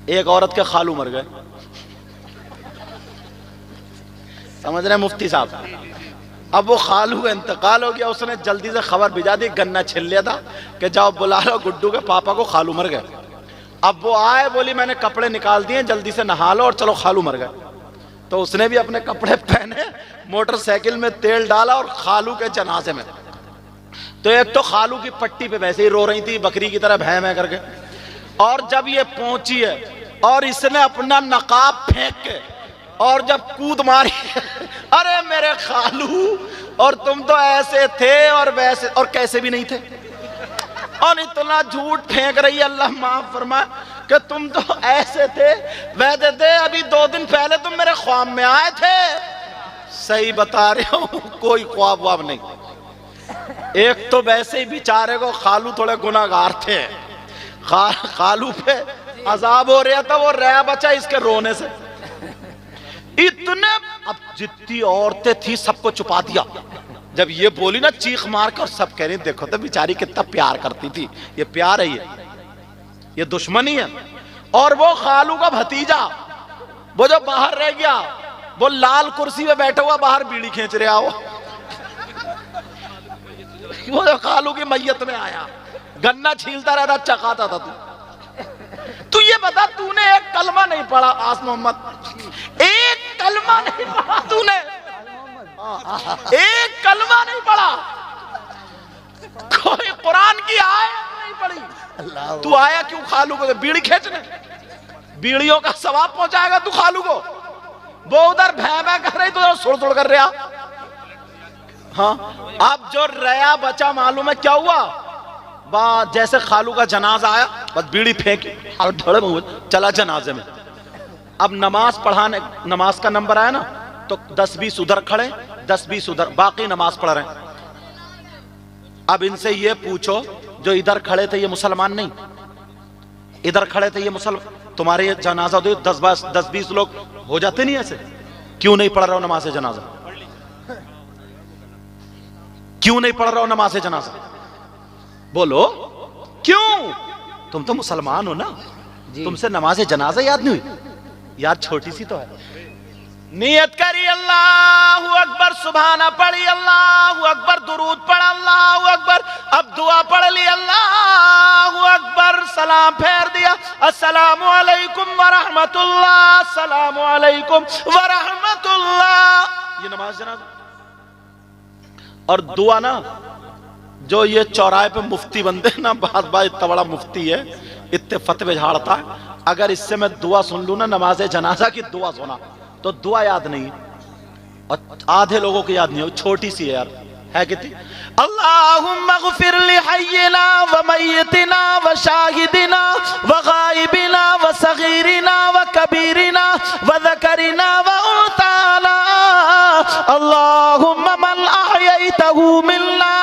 एक औरत के खालू मर गए, समझ रहे मुफ्ती साहब। अब वो खालू का इंतकाल हो गया, उसने जल्दी से खबर भिजा दी, गन्ना छिल लिया था कि जाओ बुला लो गुड्डू के पापा को, खालू मर गए। अब वो आए, बोली मैंने कपड़े निकाल दिए, जल्दी से नहा लो और चलो खालू मर गए। तो उसने भी अपने कपड़े पहने, मोटरसाइकिल में तेल डाला और खालू के जनाजे में। तो एक तो खालू की पट्टी पे वैसे ही रो रही थी बकरी की तरह भैं भैं करके, और जब ये पहुंची है और इसने अपना नकाब फेंक के और जब कूद मारी अरे मेरे खालू, और तुम तो ऐसे थे और वैसे और कैसे भी नहीं थे, और इतना झूठ फेंक रही है, अल्लाह माफ फरमाए, कि तुम तो ऐसे थे वैसे थे, अभी 2 दिन पहले तुम मेरे ख्वाब में आए थे। सही बता रहे हो, कोई ख्वाब वाब नहीं। एक तो वैसे ही बेचारे को खालू थोड़े गुनाहगार थे, खालू पे अजाब हो रहा था, वो रह बचा इसके रोने से। इतने, अब जितनी औरतें थी सबको छुपा दिया। जब ये बोली ना चीख मार कर, सब कह रही देखो तो बेचारी कितना प्यार करती थी, ये प्यार है, ये दुश्मनी है। और वो खालू का भतीजा, वो जो बाहर रह गया, वो लाल कुर्सी पे बैठा हुआ बाहर बीड़ी खींच रहा हो, वो जो खालू की मैयत में आया, गन्ना छीलता रहता, चखाता था। तू ये बता, तूने एक कलमा नहीं पढ़ा आस मोहम्मद, एक कलमा नहीं पढ़ा तूने, एक कलमा नहीं पढ़ा, कोई कुरान की आयत नहीं पढ़ी। तू आया क्यों खालू को बीड़ी खींचने? बीड़ियों का सवाब पहुंचाएगा तू खालू को। वो उधर भैं भैं कर रही, तो सुड़ सुड़ कर रहा। हाँ, अब जो रया बचा मालूम है क्या हुआ? जैसे खालू का जनाजा आया, बस बीड़ी फेंकी और धड़े में चला जनाजे में। अब नमाज पढ़ाने, नमाज का नंबर आया ना, तो 10-20 उधर खड़े, 10-20 उधर, बाकी नमाज पढ़ रहे हैं। अब इनसे ये पूछो, जो इधर खड़े थे ये मुसलमान नहीं, इधर खड़े थे ये मुसलमान, तुम्हारे ये जनाजा दो 10-20 लोग हो जाते नहीं ऐसे? क्यों नहीं पढ़ रहा हो नमाज जनाजा? क्यों नहीं पढ़ रहा हो नमाज जनाजा? बोलो क्यों? तुम तो मुसलमान हो ना, तुमसे नमाज जनाजा याद नहीं हुई? यार छोटी सी तो है। नियत करी अल्लाहु अकबर, सुभाना पढ़ी, अल्लाहु अकबर, दुरूद पढ़ा, अल्लाहु अकबर, अब दुआ पढ़ ली, अल्लाहु अकबर, सलाम फेर दिया, अस्सलामु अलैकुम व रहमतुल्लाह, अस्सलामु अलैकुम व रहमतुल्लाह। ये नमाज जनाजा। और दुआ ना, जो ये चौराहे पे मुफ्ती बनते हैं ना, बात इतना बड़ा मुफ्ती है, इतने फतवे झाड़ता है, अगर इससे मैं दुआ सुन लूं ना, नमाज जनाजा की दुआ सुना, तो दुआ याद नहीं, और आधे लोगों को याद नहीं हो, छोटी सी है यार, है कितनी? अल्लाहुम्मा ग़फ़िर li हय्यिना व मय्यितिना व शाहिदिना व गायबिना व सगीरिना व कबीरिना व ज़करिना व उन्साना, अल्लाहुम्मा मन अहयैतहु मिन्ना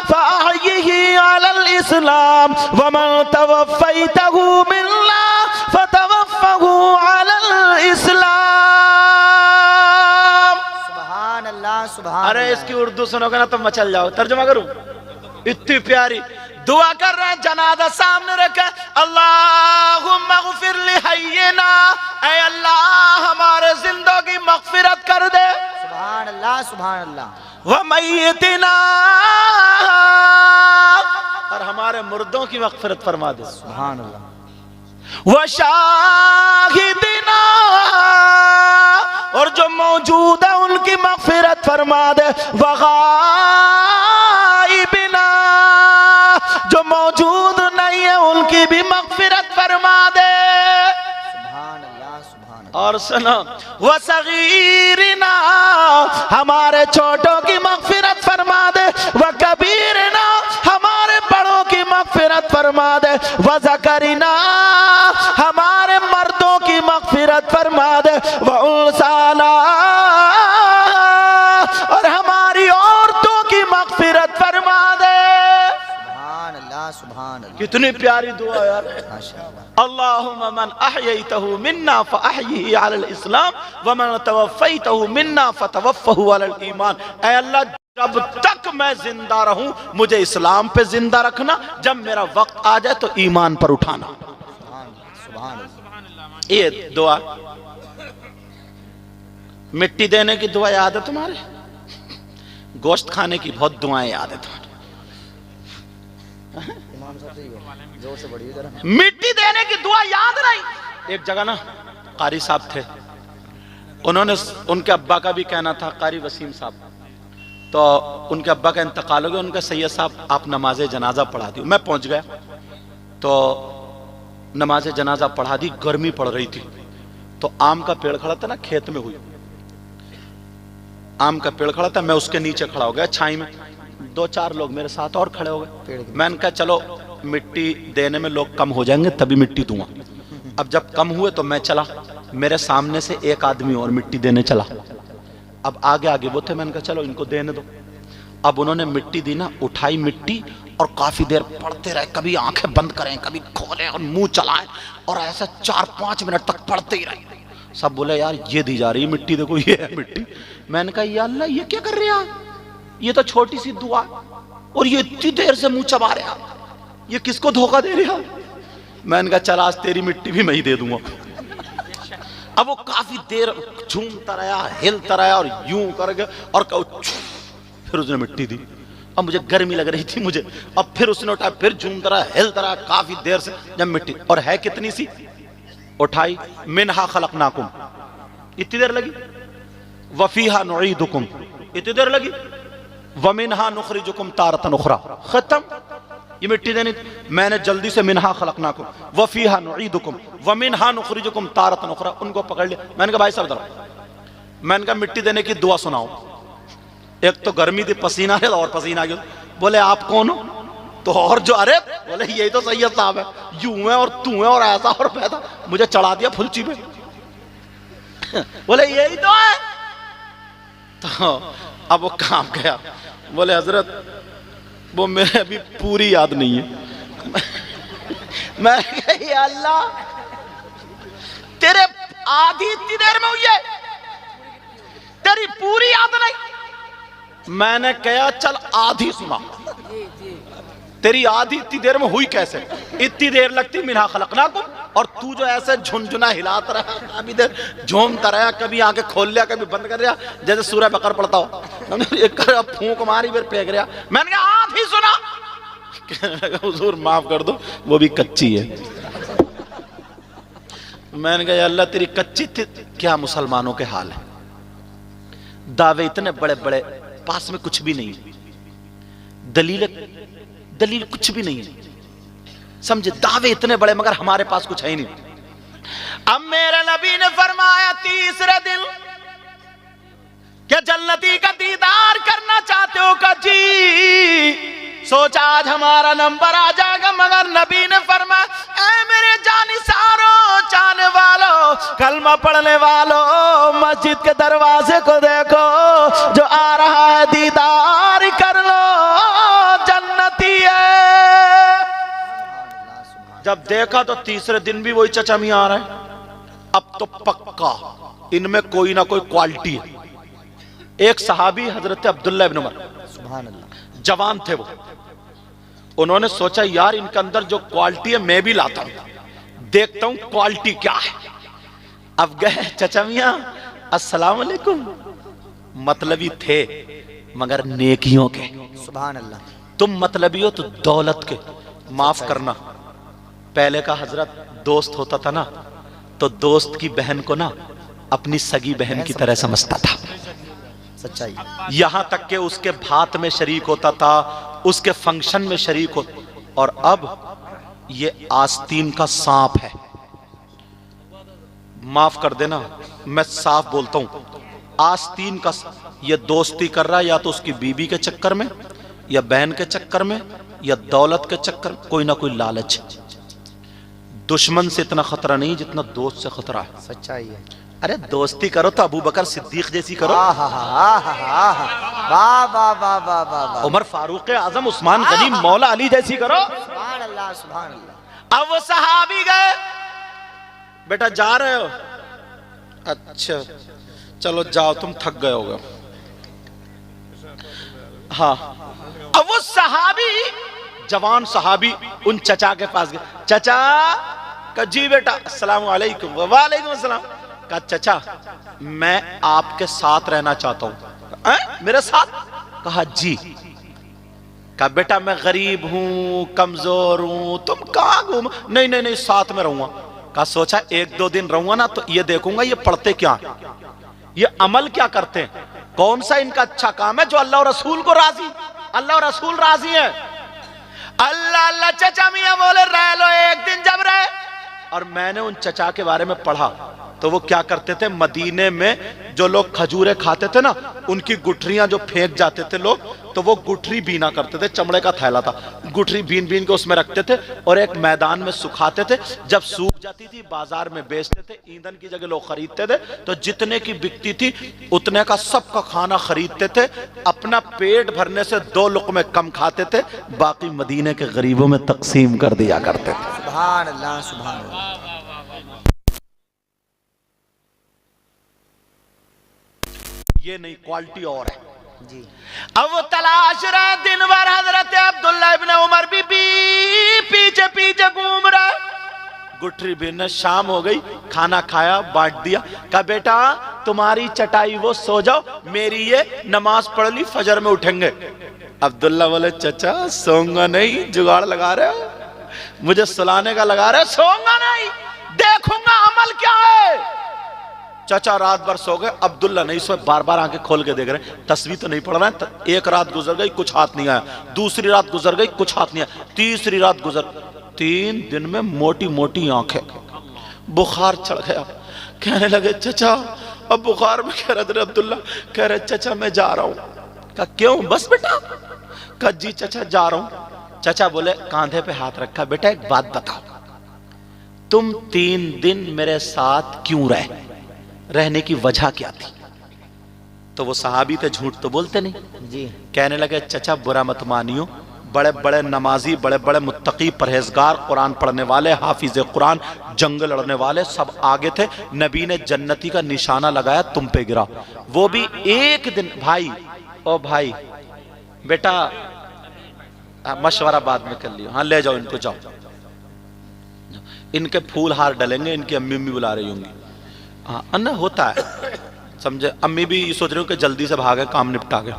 फ़अहयिही अलल इस्लाम व मन तवफ़्फ़ैतहु मिन्ना फ़तवफ़्फ़हु अलल इस्लाम। अरे इसकी उर्दू सुनोगे ना तो मचल जाओ। तर्जुमा करूं? इतनी प्यारी दुआ कर रहे हैं, जनाजा सामने रखे, अल्लाहुम्मा ग़फ़िर li हय्यिना, ऐ अल्लाह हमारे जिंदों की मग़फ़िरत कर दे, सुभान अल्लाह सुभान अल्लाह, व मय्यितिना, और हमारे मुर्दों की मग़फ़िरत फरमा दे, सुभान अल्लाह, व शाहिदिना, और जो मौजूद है उनकी मग़फ़िरत फरमा दे, व गायबिना, जो मौजूद नहीं है उनकी भी मग़फ़िरत फरमा दे, सुभान अल्लाह सुभान अल्लाह। और सुनो, व सगीरिना, हमारे छोटों की मग़फ़िरत फरमा दे, व कबीरना, हमारे बड़ों की मग़फ़िरत फरमा दे, व ज़करिना, हमारे मर्दों की मग़फ़िरत फरमा दे, व उन्साना, और हमारी औरतों की मग़फ़िरत फरमा दे, सुभान अल्लाह सुभान अल्लाह। कितनी प्यारी दुआ यार, माशाअल्लाह। अल्लाहुम्मा मन अहयैतहु मिन्ना फ़अहयिही अलल इस्लाम व मन तवफ़्फ़ैतहु मिन्ना फ़तवफ़्फ़हु अलल ईमान। ऐ अल्लाह, जब तक मैं जिंदा रहूं मुझे इस्लाम पे जिंदा रखना, जब मेरा वक्त आ जाए तो ईमान पर उठाना। ये दुआ, मिट्टी देने की दुआ याद है तुम्हारे? गोश्त खाने की बहुत दुआएं याद है तुम्हारे? जोर से बढ़िए जरा। मिट्टी देने की दुआ याद नहीं? एक जगह ना कारी साहब थे, उन्होंने, उनके अब्बा का भी कहना था, कारी वसीम साहब, तो उनके अब्बा का इंतकाल हो गया। उनका सैयद साहब आप नमाज जनाजा पढ़ा दी। मैं पहुंच गया तो नमाज जनाजा पढ़ा दी। गर्मी पड़ रही थी तो आम का पेड़ खड़ा था ना, खेत में हुई आम का पेड़ खड़ा था, मैं उसके नीचे खड़ा हो गया छाई में। 2-4 लोग मेरे साथ और खड़े हो गए। मैंने कहा चलो मिट्टी देने में लोग कम हो जाएंगे तभी मिट्टी दूंगा। अब जब कम हुए तो मैं चला, मेरे सामने से एक आदमी और मिट्टी देने चला। अब आगे आगे वो थे, मैंने कहा चलो इनको देने दो। अब उन्होंने मिट्टी दी ना, उठाई मिट्टी और काफी देर पढ़ते रहे, कभी आंखें बंद करें कभी खोलें और मुंह चलाएं, और ऐसा 4-5 मिनट तक पढ़ते ही रहे। सब बोले यार ये दी जा रही है मिट्टी, देखो ये है मिट्टी। मैंने कहा या अल्लाह ये क्या कर रहे हैं, ये तो छोटी सी दुआ और ये इतनी देर से मुंह चबा रहे हैं, ये किसको धोखा दे रहे हैं। मैंने कहा चल आज तेरी मिट्टी भी मैं ही दे दूंगा। अब वो काफी देर झूमता रहा, हिलता रहा और यूं कर गया और फिर उसने मिट्टी दी। अब मुझे गर्मी लग रही थी मुझे, अब फिर उसने उठाया, फिर झूमता रहा, हिलता रहा काफी देर से। जब मिट्टी और है कितनी सी, उठाई, मिनहा खलकनाकुम, इतनी देर लगी। वफीहा नुईदुकुम, इतनी देर लगी। वमिनहा नुखरिजुकुम तारतन उखरा, खत्म। ये मिट्टी देनी। मैंने जल्दी से मिनहा खलकनाकुम वफीहा नुईदुकुम वमिनहा नुखरिजुकुम तारतन उखरा, उनको पकड़ लिया। मैंने कहा भाई साहब इधर, मैंने कहा मिट्टी देने की दुआ सुनाओ। एक तो गर्मी थी, पसीना आ और पसीना आ गया। बोले आप कौन हो? तो और जो, अरे बोले यही तो सैयद साहब है, यूं है और तू है और ऐसा और पैदा, मुझे चढ़ा दिया फुलची पे। बोले यही तो है। तो अब वो काम गया। बोले हजरत वो मेरे अभी पूरी याद नहीं है। मैं कहा अल्लाह तेरे आधी इतनी देर में हुई है, तेरी पूरी याद नहीं। मैंने कहा चल आधी सुना, तेरी आधी इतनी देर में हुई कैसे? इतनी देर लगती मिनहा खलकनाकुम, और तू जो ऐसे झुनझुना हिलाता रहा, कभी देर झूमता रहा, कभी आंखें खोल लिया कभी बंद कर दिया, जैसे सूरह बकर पढ़ता हो। एक फूंक मारी फिर फेंक रहा। मैंने कहा आधी सुना। हुजूर माफ कर दो वो भी कच्ची है। मैंने कहा अल्लाह तेरी कच्ची थी क्या? मुसलमानों के हाल है, दावे इतने बड़े बड़े, पास में कुछ भी नहीं, दलील कुछ भी नहीं है, समझे? दावे इतने बड़े मगर हमारे पास कुछ है ही नहीं। अब मेरे नबी ने फरमाया तीसरे दिन, क्या जन्नती का दीदार करना चाहते हो? का जी, सोचा आज हमारा नंबर आ जाएगा, मगर नबी ने फरमाया ऐ मेरे जानिसारों, चाहने वालों, कलमा पढ़ने वालों, मस्जिद के दरवाजे को देखो, जो आ रहा है दीदार कर लो, जन्नती है। जब देखा तो तीसरे दिन भी वही चचा मियां आ रहा है। अब तो पक्का इनमें कोई ना कोई क्वालिटी है। एक सहाबी हजरत अब्दुल्ला इब्न उमर, सुभान अल्लाह, जवान थे वो, उन्होंने सोचा यार इनके अंदर जो क्वालिटी है मैं भी लाता हूं, देखता हूं क्वालिटी क्या है। अब गए चचा मियां अस्सलाम वालेकुम, मतलबी थे मगर नेकियों के, सुभान अल्लाह। तुम मतलबी हो तो दौलत के, माफ करना, पहले का हजरत दोस्त होता था ना, तो दोस्त की बहन को ना अपनी सगी बहन की तरह समझता था, सच्चाई। यहां तक के उसके भात में शरीक होता था, उसके फंक्शन में शरीक हो। और अब ये आस्तीन का सांप है, माफ कर देना मैं साफ बोलता हूं, आस्तीन का। ये दोस्ती कर रहा है या तो उसकी बीबी के चक्कर में, या बहन के चक्कर में, या दौलत के चक्कर में, कोई ना कोई लालच। दुश्मन से इतना खतरा नहीं जितना दोस्त से खतरा है, सच्चाई है। अरे दोस्ती करो तो अबू बकर सिद्दीक जैसी करो, उमर फारूक आजम, उस्मान गनी, मौला अली जैसी करो। सुभान अल्लाह, सुभान अल्लाह। अब वो सहाबी गए, बेटा जा रहे हो? अच्छा चलो जाओ, तुम थक गए होगे। हाँ, अब वो सहाबी, जवान सहाबी उन चचा के पास गए, चचा कहा जी बेटा, अस्सलाम वालेकुम। वालेकुम अस्सलाम। कहा चचा मैं आपके साथ रहना चाहता हूं। मेरे साथ? कहा जी। कहा बेटा मैं गरीब हूं, कमजोर हूं, तुम कहां घूम? नहीं नहीं नहीं, साथ में रहूंगा। कहा सोचा 1-2 दिन रहूंगा ना तो ये देखूंगा ये पढ़ते क्या, ये अमल क्या करते हैं, कौन सा इनका अच्छा काम है जो अल्लाह और रसूल को राजी, अल्लाह और रसूल राजी है। अल्लाह अल्लाह चचा मियां बोले रह लो। एक दिन जब रहे और मैंने उन चचा के बारे में पढ़ा तो वो क्या करते थे, मदीने में जो लोग खजूरें खाते थे ना, उनकी गुठरियां जो फेंक जाते थे लोग, तो वो गुठरी बीना करते थे, चमड़े का थैला था, गुठरी बीन बीन के उसमें रखते थे और एक मैदान में सुखाते थे। जब सूख जाती थी बाजार में बेचते थे, ईंधन की जगह लोग खरीदते थे, तो जितने की बिकती थी उतने का सबका खाना खरीदते थे, अपना पेट भरने से 2 लुक़मे कम खाते थे, बाकी मदीने के गरीबों में तकसीम कर दिया करते थे। सुभान अल्लाह, सुभान अल्लाह। ये नहीं, क्वालिटी और है जी। अब वो तलाश रहे दिन भर, हजरत अब्दुल्ला इब्न उमर भी पीछे पीछे घूम रहा। गुठरी बीनने शाम हो गई, खाना खाया, बांट दिया। कहा बेटा तुम्हारी चटाई वो, सो जाओ, मेरी ये नमाज पढ़ ली, फजर में उठेंगे। अब्दुल्ला बोले चचा सोऊंगा नहीं, जुगाड़ लगा रहे हो, मुझे सुलाने का लगा रहे हो, सोऊंगा नहीं, देखूंगा अमल क्या है। चाचा रात भर सो गए, अब्दुल्ला नहीं सोए, बार बार आंखें खोल के देख रहे, तस्वीर तो नहीं पढ़ रहे हैं। एक रात गुजर गई, कुछ हाथ नहीं आया, दूसरी रात गुजर गई, कुछ हाथ नहीं आया, तीसरी रात गुजर, 3 दिन में मोटी मोटी आंखें, बुखार चढ़ गया। कहने लगे चचा अब बुखार में, कह रहे अब्दुल्ला, कह रहे चचा मैं जा रहा हूं। कहा क्यों? बस बेटा। कहा जी चचा जा रहा हूं। चचा बोले, कांधे पे हाथ रखा, बेटा एक बात बताओ, तुम 3 दिन मेरे साथ क्यों रहे, रहने की वजह क्या थी? तो वो सहाबी थे, झूठ तो बोलते नहीं जी। कहने लगे चचा बुरा मत मानियो, बड़े बड़े नमाजी, बड़े बड़े मुत्तकी, परहेजगार, कुरान पढ़ने वाले, हाफिज कुरान, जंग लड़ने वाले सब आगे थे, नबी ने जन्नती का निशाना लगाया, तुम पे गिरा, वो भी एक दिन। भाई ओ भाई बेटा मशवरा बाद में कर लियो, हाँ ले जाओ इनको, जाओ, इनके फूल हार डलेंगे, इनकी अम्मी अम्मी बुला रही होंगी। हाँ अन्ना होता है, समझे, अम्मी भी सोच रहे हो कि जल्दी से भागे, काम निपटा गए,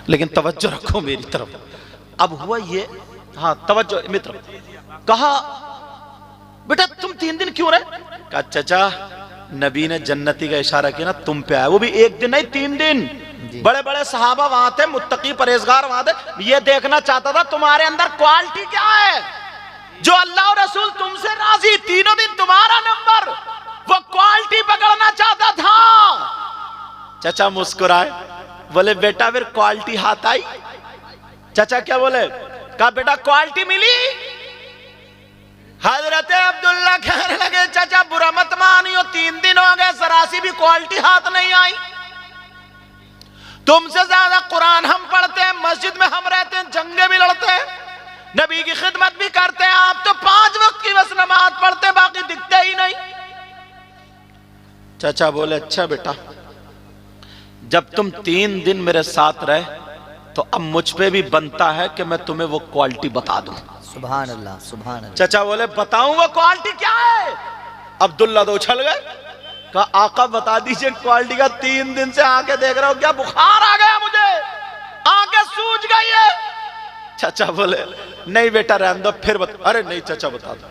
लेकिन तवज्जो रखो मेरी तरफ। अब हुआ ये, हाँ तवज्जो मित्र, कहा बेटा तुम 3 दिन क्यों रहे? कहा चचा नबी ने जन्नती का इशारा किया ना, तुम पे आया, वो भी 1 दिन नहीं 3 दिन। बड़े बड़े सहाबा वहां थे, मुत्तकी परहेजगार वहां थे, ये देखना चाहता था तुम्हारे अंदर क्वालिटी क्या है जो अल्लाह और रसूल तुमसे राजी। 3 दिन तुम्हारा नंबर, वो क्वालिटी पकड़ना चाहता था। चचा मुस्कुराए, बोले बेटा फिर क्वालिटी हाथ आई? चचा क्या बोले? कहा बेटा क्वालिटी मिली। हजरत अब्दुल्ला कहने लगे चचा बुरा मत मानियो, 3 दिन हो गए, सरासी भी क्वालिटी हाथ नहीं आई। तुमसे ज्यादा कुरान हम पढ़ते हैं, मस्जिद में हम रहते हैं, जंगे भी लड़ते हैं, नबी की खिदमत भी करते हैं, आप तो 5 वक्त की बस नमाज पढ़ते, बाकी दिखते ही नहीं। चाचा बोले अच्छा बेटा, जब तुम 3 दिन मेरे साथ रहे तो अब मुझ पे भी बनता है कि मैं तुम्हें वो क्वालिटी बता दूं। सुभान अल्लाह, सुभान अल्लाह। चाचा बोले बताऊं वो क्वालिटी क्या है? अब्दुल्ला तो उछल गए, कहा आका बता दीजिए क्वालिटी का, 3 दिन से आके देख रहा हूं, क्या बुखार आ गया मुझे, आंखें सूज गई है। चाचा बोले नहीं बेटा रहने दो, फिर बता। अरे नहीं चाचा बता दो,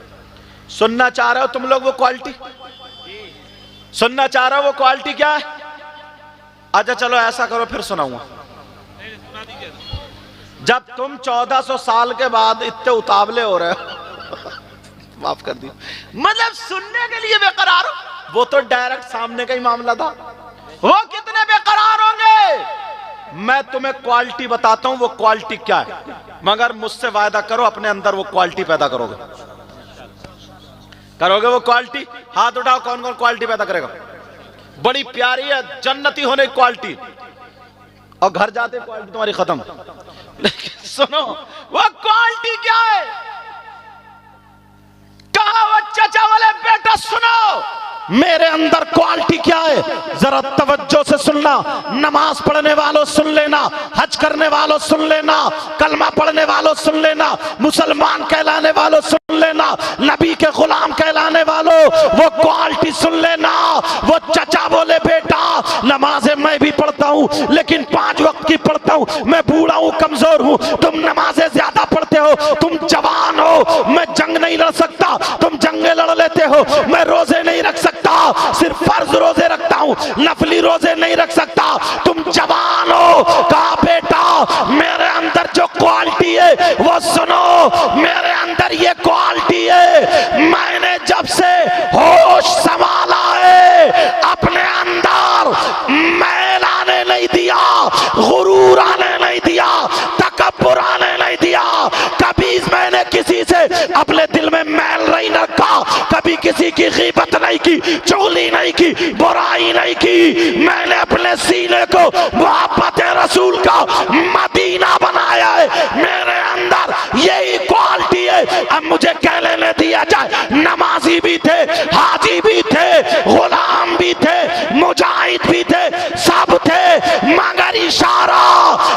सुनना चाह रहे हो तुम लोग वो क्वालिटी, सुनना चाह रहे हो वो क्वालिटी क्या है? अच्छा चलो ऐसा करो फिर सुनाऊंगा। जब तुम 1400 साल के बाद इतने उतावले हो रहे हो माफ कर दी, मतलब सुनने के लिए बेकरार हो, वो तो डायरेक्ट सामने का ही मामला था, वो कितने बेकरार होंगे। मैं तुम्हें क्वालिटी बताता हूं वो क्वालिटी क्या है, मगर मुझसे वायदा करो अपने अंदर वो क्वालिटी पैदा करोगे। करोगे वो क्वालिटी? हाथ उठाओ, कौन कौन क्वालिटी पैदा करेगा? बड़ी प्यारी है जन्नती होने की क्वालिटी, और घर जाते क्वालिटी तुम्हारी खत्म। लेकिन सुनो वो क्वालिटी क्या है? कहा वो चाचा वाले बेटा सुनो, मेरे अंदर क्वालिटी क्या है, जरा तवज्जो से सुनना। नमाज पढ़ने वालों सुन लेना, हज करने वालों सुन लेना, कलमा पढ़ने वालों सुन लेना, मुसलमान कहलाने वालों सुन लेना, नबी के गुलाम कहलाने वालों वो क्वालिटी सुन लेना। वो चचा बोले बेटा नमाजें मैं भी पढ़ता हूँ लेकिन 5 वक्त की पढ़ता हूँ, मैं बूढ़ा हूँ कमजोर हूँ, तुम नमाजें ज्यादा पढ़ते हो, तुम जवान हो, मैं जंग नहीं लड़ सकता, तुम जंगे लड़ लेते हो, मैं रोजे नहीं रख सकता, सिर्फ फर्ज रोजे रखता हूं, नफली रोजे नहीं रख सकता, तुम जवान हो। कहा बेटा मेरे अंदर जो क्वालिटी है वो सुनो, मेरे अंदर ये क्वालिटी है, मैंने जब से होश संभाला है अपने अंदर मैल आने नहीं दिया, गुरूर आने नहीं दिया, तकब्बुर आने नहीं दिया, कभी मैंने किसी से अपने दिल में मैल नहीं रखा, कभी किसी की गीबत नहीं की, चुगली नहीं की, बुराई नहीं की, मैंने अपने सीने को मोहब्बत रसूल का मदीना बनाया है, मेरे अंदर यही क्वालिटी है। अब मुझे कह लेने दिया जाए, नमाजी भी थे, हाजी भी थे, गुलाम भी थे, मुजाहिद भी थे, सब थे, मगर इशारा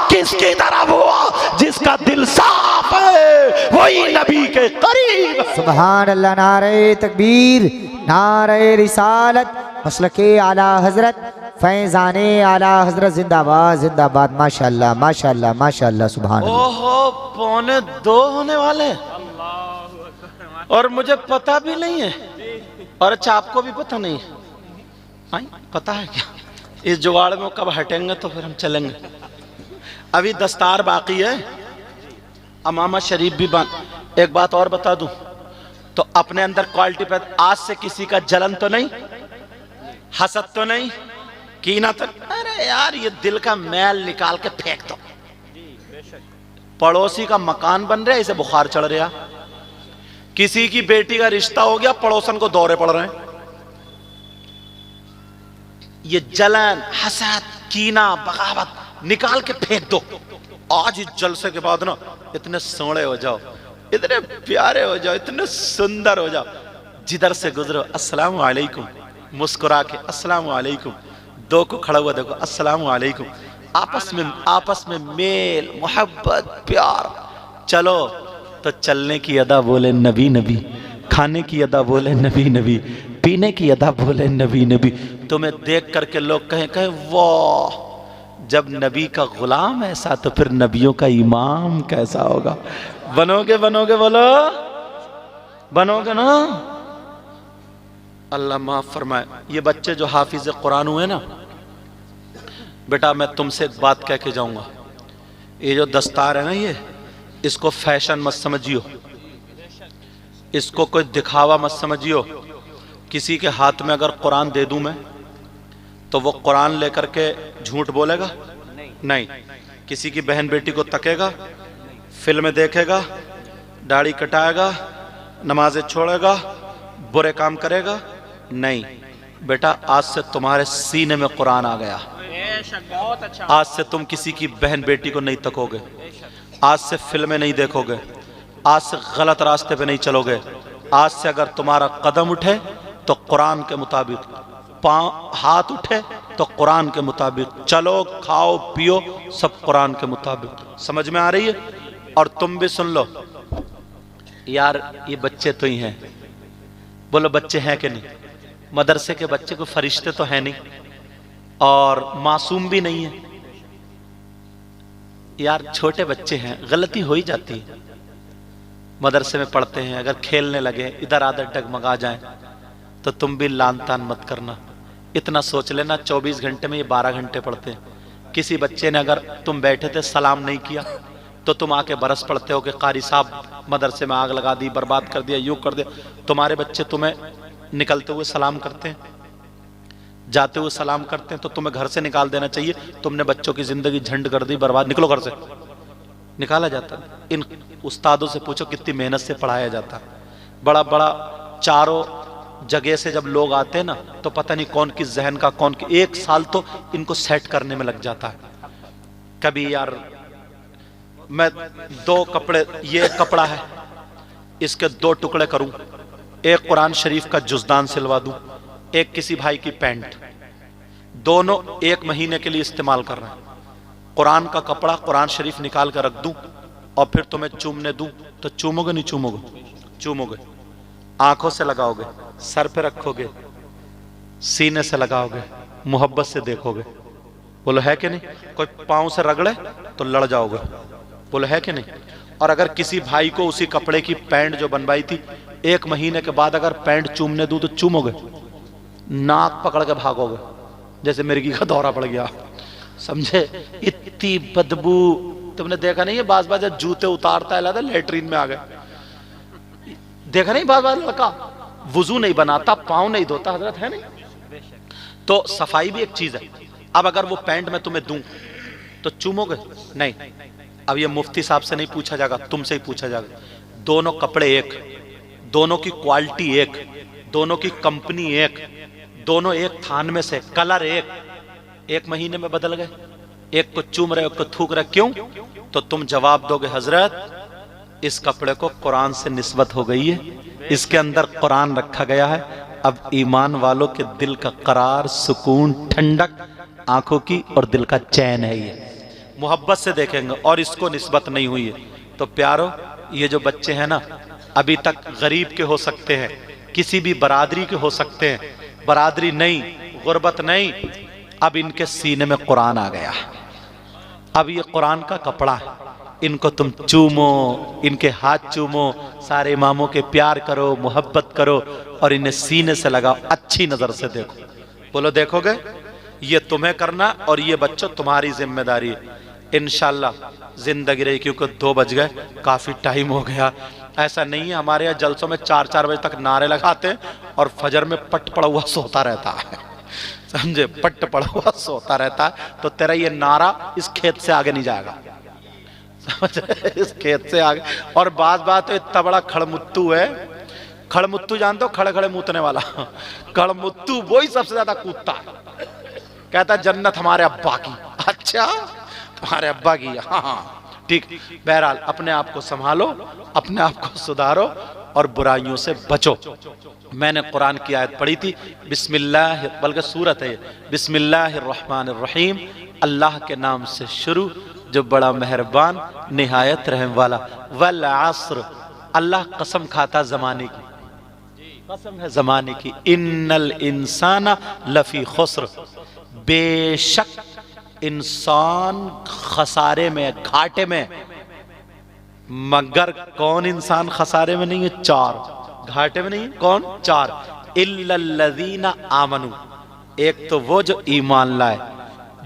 किसकी तरफ हुआ, जिसका दिल साफ है वही नबी के करीब। सुभान अल्लाह। नारे तकबीर, नारे रिसालत, मसलके आला हजरत, फैजाने आला हजरत जिंदाबाद जिंदाबाद। माशाअल्लाह माशाअल्लाह माशाअल्लाह। सुभान अल्लाह। ओहो 1:45 होने वाले और मुझे पता भी नहीं है, और अच्छा आपको भी पता नहीं है, पता है क्या इस जुगाड़ में कब हटेंगे तो फिर हम चलेंगे। अभी दस्तार बाकी है, अमामा शरीफ भी बंद। एक बात और बता दूं, तो अपने अंदर क्वालिटी पे आज से किसी का जलन तो नहीं, हसद तो नहीं, कीना तो, अरे यार ये दिल का मैल निकाल के फेंक दो। पड़ोसी का मकान बन रहा है, इसे बुखार चढ़ रहा, किसी की बेटी का रिश्ता हो गया, पड़ोसन को दौरे पड़ रहे हैं, ये जलन हसद कीना बगावत निकाल के फेंक दो। आज इस जलसे के बाद ना इतने सोहने हो जाओ, इतने प्यारे हो जाओ, इतने सुंदर हो जाओ, जिधर से गुजरो अस्सलाम वालेकुम, मुस्कुरा के अस्सलाम वालेकुम, दो को खड़ा हुआ देखो अस्सलाम वालेकुम, आपस में मेल मोहब्बत प्यार। चलो तो चलने की अदा बोले नबी नबी, खाने की अदा बोले नबी नबी, पीने की अदा बोले नबी नबी। तुम्हें देख करके लोग कहें वाह, जब नबी का गुलाम ऐसा तो फिर नबियों का इमाम कैसा होगा। बनोगे बनोगे बोलो, बनोगे ना। अल्लाह माफ फरमाए। ये बच्चे जो हाफिज कुरान हुए ना, बेटा मैं तुमसे एक बात कह के जाऊंगा, ये जो दस्तार है ना, ये इसको फैशन मत समझियो, इसको कोई दिखावा मत समझियो। किसी के हाथ में अगर कुरान दे दूं मैं तो वो कुरान लेकर के झूठ बोलेगा नहीं, किसी की बहन बेटी को तकेगा, फिल्म देखेगा, दाढ़ी कटाएगा, नमाजें छोड़ेगा, बुरे काम करेगा नहीं। बेटा आज से तुम्हारे सीने में कुरान आ गया, आज से तुम किसी की बहन बेटी को नहीं तकोगे, आज से फिल्में नहीं देखोगे, आज से गलत रास्ते पे नहीं चलोगे। आज से अगर तुम्हारा कदम उठे तो कुरान के मुताबिक, हाथ उठे तो कुरान के मुताबिक, चलो खाओ पियो सब कुरान के मुताबिक। समझ में आ रही है? और तुम भी सुन लो यार, ये बच्चे तो ही हैं, बोलो बच्चे हैं कि नहीं? मदरसे के बच्चे को फरिश्ते तो है नहीं और मासूम भी नहीं है यार, छोटे बच्चे हैं, गलती हो ही जाती है। मदरसे में पढ़ते हैं, अगर खेलने लगे इधर आदत डगमगा जाए तो तुम भी लान तान मत करना। इतना सोच लेना 24 घंटे में ये 12 घंटे पढ़ते हैं। किसी बच्चे ने अगर तुम बैठे थे सलाम नहीं किया तो तुम आके बरस पड़ते हो कि कारी साहब मदरसे में आग लगा दी, बर्बाद कर दिया, यूं कर दिया। तुम्हारे बच्चे तुम्हें निकलते हुए सलाम करते हैं, जाते हुए सलाम करते हैं, तो तुम्हें घर से निकाल देना चाहिए। तुमने बच्चों की जिंदगी झंड कर दी, बर्बाद, निकलो घर से। निकाला जाता। इन उस्तादों से पूछो कितनी मेहनत से पढ़ाया जाता। बड़ा बड़ा चारों जगह से जब लोग आते हैं ना तो पता नहीं कौन किस जहन का, कौन की, 1 साल तो इनको सेट करने में लग जाता है। कभी यार मैं 2 कपड़े, ये एक कपड़ा है इसके 2 टुकड़े करूं, एक कुरान शरीफ का जुज़दान सिलवा दूं, एक किसी भाई की पैंट, दोनों 1 महीने के लिए इस्तेमाल कर रहे हैं। कुरान का कपड़ा, कुरान शरीफ निकाल कर रख दूं और फिर तुम्हें चूमने दूं तो चूमोगे नहीं चूमोगे? चूमोगे। आंखों से लगाओगे, सर पे रखोगे, सीने से लगाओगे, मोहब्बत से देखोगे। बोलो है कि नहीं? कोई पांव से रगड़े तो लड़ जाओगे। बोलो है कि नहीं? और अगर किसी भाई को उसी कपड़े की पैंट जो बनवाई थी 1 महीने के बाद अगर पैंट चूमने दूं तो चूमोगे? नाक पकड़ के भागोगे जैसे मिर्गी का दौरा पड़ गया, समझे? इतनी बदबू। तुमने देखा नहीं है बाज बाज जूते उतारता है लादा लेटरीन में आ गए, देखा नहीं? बाज बाज लड़का वुजू नहीं बनाता, पांव नहीं धोता, हजरत है नहीं? तो सफाई भी एक चीज है। अब अगर वो पैंट मैं तुम्हें दूं तो चूमोगे? नहीं। अब ये मुफ्ती साहब से नहीं पूछा जाएगा, तुमसे ही पूछा जाएगा। दोनों कपड़े एक, दोनों की क्वालिटी एक, दोनों की कंपनी एक, दोनों एक थान में से, कलर एक, 1 महीने में बदल गए। एक को चूम रहे, एक को थूक रहे, क्यों? तो तुम जवाब दोगे हजरत इस कपड़े को कुरान से निस्बत हो गई है, इसके अंदर कुरान रखा गया है। अब ईमान वालों के दिल का करार, सुकून, ठंडक, आंखों की और दिल का चैन है, ये मोहब्बत से देखेंगे और इसको निस्बत नहीं हुई है। तो प्यारो, ये जो बच्चे हैं ना, अभी तक गरीब के हो सकते हैं, किसी भी बरादरी के हो सकते हैं, बरादरी नहीं, गुर्बत नहीं, अब इनके सीने में कुरान आ गया। अब ये कुरान का कपड़ा है, इनको तुम चूमो, इनके हाथ चूमो, सारे इमामों के प्यार करो, मोहब्बत करो और इन्हें सीने से लगाओ, अच्छी नजर से देखो। बोलो देखोगे? ये तुम्हें करना और ये बच्चों तुम्हारी जिम्मेदारी है। इंशाल्लाह जिंदगी रही, क्योंकि 2 बज गए, काफी टाइम हो गया। ऐसा नहीं है, हमारे यहाँ जलसों में 4-4 बजे तक नारे लगाते हैं और फजर में पट पड़ा हुआ सोता रहता है, समझे? पट पड़ा हुआ सोता रहता है। तो तेरा ये नारा इस खेत से आगे नहीं जाएगा, समझ? इस खेत से आगे। और बात तो इतना बड़ा खड़मुत्तू है, खड़मुत्तू जानते हो? खड़े खड़े मूतने वाला खड़मुत्तू, वही सबसे ज्यादा कूदता है। कहता जन्नत हमारे अब्बा की। अच्छा, तुम्हारे अब्बा की? हाँ ठीक। बहरहाल अपने आप को संभालो, अपने आप को सुधारो और बुराइयों से बचो। मैंने कुरान की आयत पढ़ी थी, बिस्मिल्लाह, बल्कि सूरत है, बिस्मिल्लाहिर्रहमानिर्रहीम, अल्लाह के नाम से शुरू जो बड़ा मेहरबान निहायत रहम वाला। वल अस्र, अल्लाह कसम खाता जमाने की, कसम है जमाने की। इन्नल इंसाना लफी खुस्र, बेशक इंसान खसारे में, घाटे में। मगर कौन इंसान खसारे में नहीं है? 4 घाटे में नहीं है। कौन? 4। इल्लल्लज़ीना आमनू, एक तो वो जो ईमान लाए,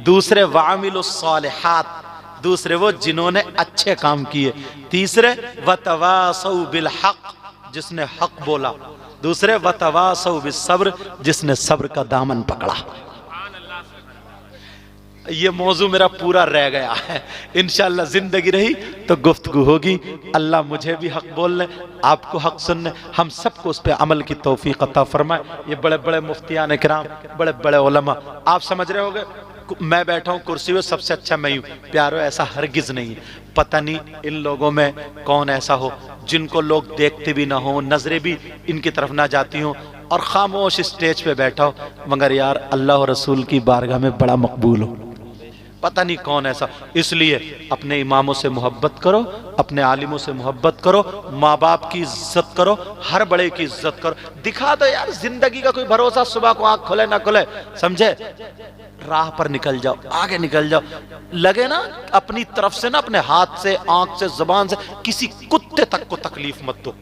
दूसरे वामिलुस सालिहात, दूसरे वो जिन्होंने अच्छे काम किए, तीसरे वतवासौ बिल हक, जिसने हक बोला, दूसरे वतवासौ बिस सब्र, जिसने सब्र का दामन पकड़ा। ये मौजू मेरा पूरा रह गया है, इंशाअल्लाह जिंदगी रही तो गुफ्तगू होगी। अल्लाह मुझे भी हक बोलने, आपको हक सुनने, हम सबको उस पर अमल की तौफीक अता फरमाए। ये बड़े बड़े मुफ्तियान किराम, बड़े बड़े उलमा, आप समझ रहे होगे मैं बैठा हूँ कुर्सी में, सबसे अच्छा मैं हूँ। प्यारो, ऐसा हरगिज नहीं है। पता नहीं इन लोगों में कौन ऐसा हो जिनको लोग देखते भी ना हो, नजरें भी इनकी तरफ ना जाती हो और खामोश स्टेज पे बैठा हो, मगर यार अल्लाह और रसूल की बारगाह में बड़ा मकबूल हो। पता नहीं कौन ऐसा। इसलिए अपने इमामों से मोहब्बत करो, अपने आलिमों से मोहब्बत करो, माँ बाप की इज्जत करो, हर बड़े की इज्जत करो। दिखा दो यार, जिंदगी का कोई भरोसा, सुबह को आंख खुले ना खुले, समझे? राह पर निकल जाओ, आगे निकल जाओ। लगे ना अपनी तरफ से ना, अपने हाथ से, आंख से, जुबान से किसी कुत्ते तक को तकलीफ मत दो,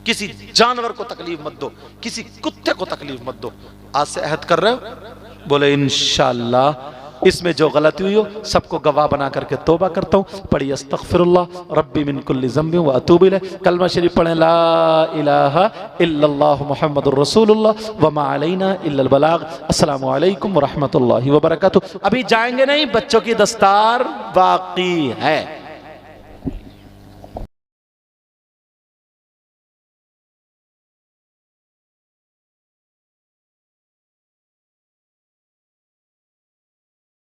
किसी जानवर को तकलीफ मत दो, किसी कुत्ते को तकलीफ मत दो। आज से अहद कर रहे हो? बोले इंशाअल्लाह। इसमें जो गलती हुई हो सबको गवाह बना करके तौबा करता हूँ। पढ़िए अस्तगफिरुल्लाह रब्बी मिन कुल्ली ज़ंबि व अतूबु इलैह। कलमा शरीफ पढ़ें, ला इलाहा इल्लल्लाह मुहम्मदुर रसूलुल्लाह व मा अलैना इल्लल बलाग। अस्सलामु अलैकुम व रहमतुल्लाहि व बरकातुहू। अभी जाएंगे नहीं, बच्चों की दस्तार बाकी है।